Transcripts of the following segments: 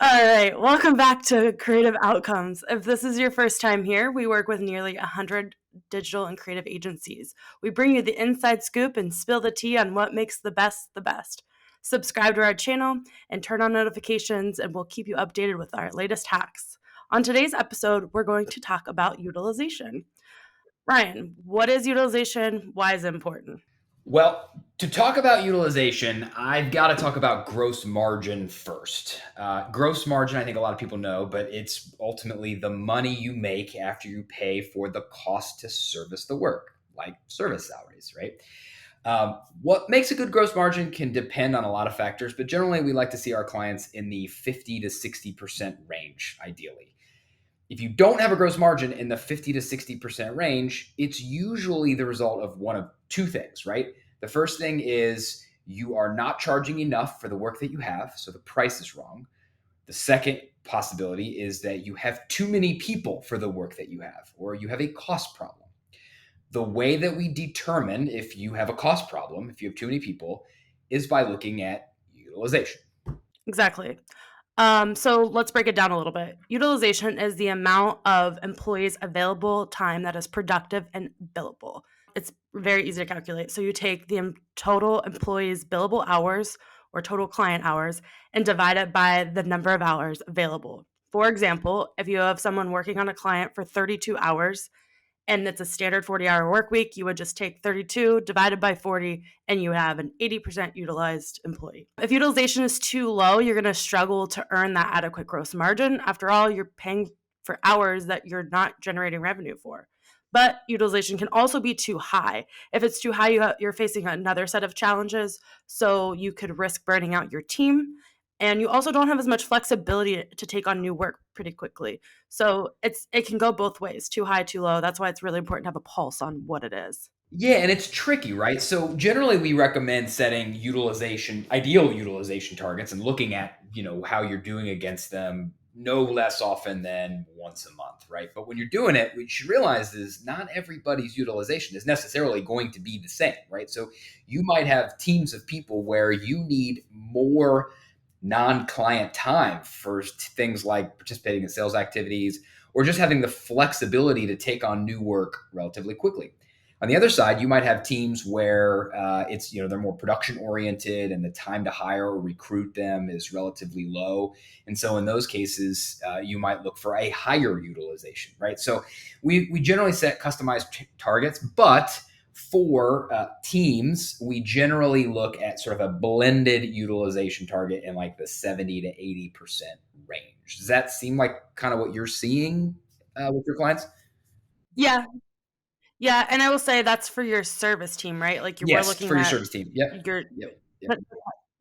All right, welcome back to Creative Outcomes. If this is your first time here, we work with nearly 100 digital and creative agencies. We bring you the inside scoop and spill the tea on what makes the best the best. Subscribe to our channel and turn on notifications, and we'll keep you updated with our latest hacks. On today's episode, we're going to talk about utilization. Ryan, what is utilization? Why is it important? Well, to talk about utilization, I've got to talk about gross margin first. Gross margin, I think a lot of people know, but it's ultimately the money you make after you pay for the cost to service the work, like service salaries, right? What makes a good gross margin can depend on a lot of factors, but generally we like to see our clients in the 50 to 60% range, ideally. If you don't have a gross margin in the 50 to 60% range, it's usually the result of one of two things, right? The first thing is you are not charging enough for the work that you have, so the price is wrong. The second possibility is that you have too many people for the work that you have, or you have a cost problem. The way that we determine if you have a cost problem, if you have too many people, is by looking at utilization. Exactly. So let's break it down a little bit. Utilization is the amount of employees' available time that is productive and billable. It's very easy to calculate. So you take the total employees' billable hours or total client hours and divide it by the number of hours available. For example, if you have someone working on a client for 32 hours, and it's a standard 40-hour work week, you would just take 32 divided by 40 and you have an 80% utilized employee. If utilization is too low, you're going to struggle to earn that adequate gross margin. After all, you're paying for hours that you're not generating revenue for. But utilization can also be too high. If it's too high, you're facing another set of challenges. So you could risk burning out your team. And you also don't have as much flexibility to take on new work pretty quickly. So it can go both ways, too high, too low. That's why it's really important to have a pulse on what it is. Yeah, and it's tricky, right? So generally we recommend setting ideal utilization targets and looking at, how you're doing against them no less often than once a month, right? But when you're doing it, what you should realize is not everybody's utilization is necessarily going to be the same, right? So you might have teams of people where you need more non-client time for things like participating in sales activities or just having the flexibility to take on new work relatively quickly. On the other side, you might have teams where they're more production oriented and the time to hire or recruit them is relatively low. And so in those cases, you might look for a higher utilization, right? So we generally set customized targets, but for teams, we generally look at sort of a blended utilization target in like the 70 to 80% range. Does that seem like kind of what you're seeing with your clients? Yeah, yeah, and I will say that's for your service team, right? Like we're Yes, looking for your at service team. Yep. your Yep. Yep. but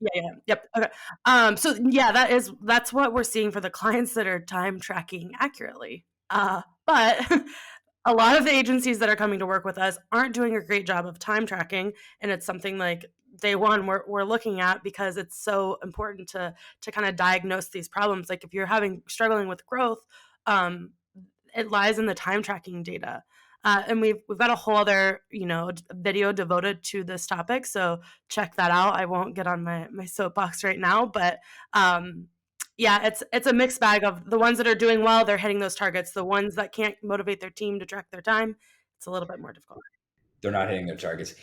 yeah, yeah, yep. Okay. So yeah, that's what we're seeing for the clients that are time tracking accurately. But a lot of the agencies that are coming to work with us aren't doing a great job of time tracking, and it's something like day one we're looking at because it's so important to kind of diagnose these problems. Like if you're having struggling with growth, um, it lies in the time tracking data. And we've got a whole other video devoted to this topic, so check that out. I won't get on my soapbox right now, but yeah, it's a mixed bag of the ones that are doing well, they're hitting those targets. The ones that can't motivate their team to track their time, it's a little bit more difficult. They're not hitting their targets.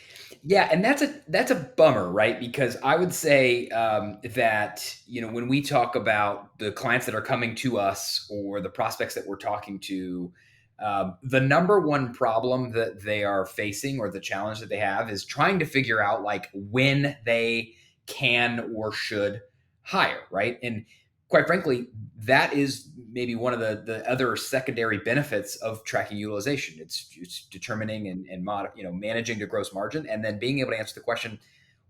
Yeah, and that's a bummer, right? Because I would say that when we talk about the clients that are coming to us or the prospects that we're talking to, the number one problem that they are facing or the challenge that they have is trying to figure out like when they can or should hire, right? And quite frankly, that is maybe one of the other secondary benefits of tracking utilization. It's determining and managing the gross margin and then being able to answer the question,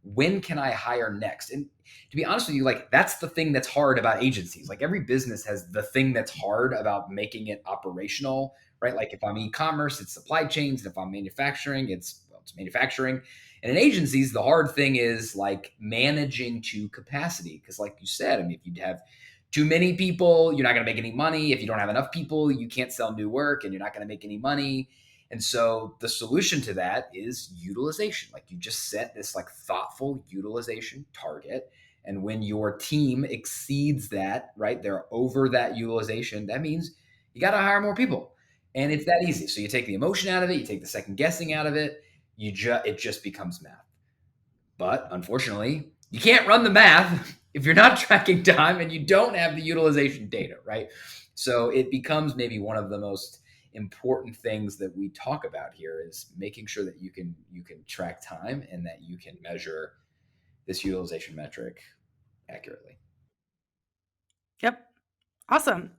when can I hire next? And to be honest with you, like that's the thing that's hard about agencies. Like every business has the thing that's hard about making it operational, right? Like if I'm e-commerce, it's supply chains. And if I'm manufacturing, it's manufacturing. And in agencies, the hard thing is like managing to capacity. Because like you said, I mean, if you have too many people, you're not going to make any money. If you don't have enough people, you can't sell new work and you're not going to make any money. And so the solution to that is utilization. Like you just set this like thoughtful utilization target And when your team exceeds that, right, they're over that utilization, that means you got to hire more people. And it's that easy. So you take the emotion out of it, you take the second guessing out of it, it just becomes math. But unfortunately, you can't run the math if you're not tracking time and you don't have the utilization data, right? So it becomes maybe one of the most important things that we talk about here is making sure that you can track time and that you can measure this utilization metric accurately. Yep. Awesome.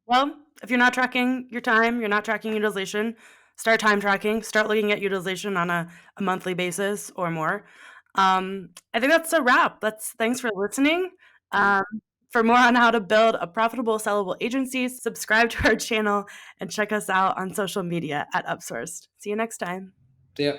Well, if you're not tracking your time, you're not tracking utilization, start time tracking, start looking at utilization on a monthly basis or more. I think that's a wrap. Thanks for listening. Um, for more on how to build a profitable, sellable agency, subscribe to our channel and check us out on social media at Upsourced. See you next time. So yeah,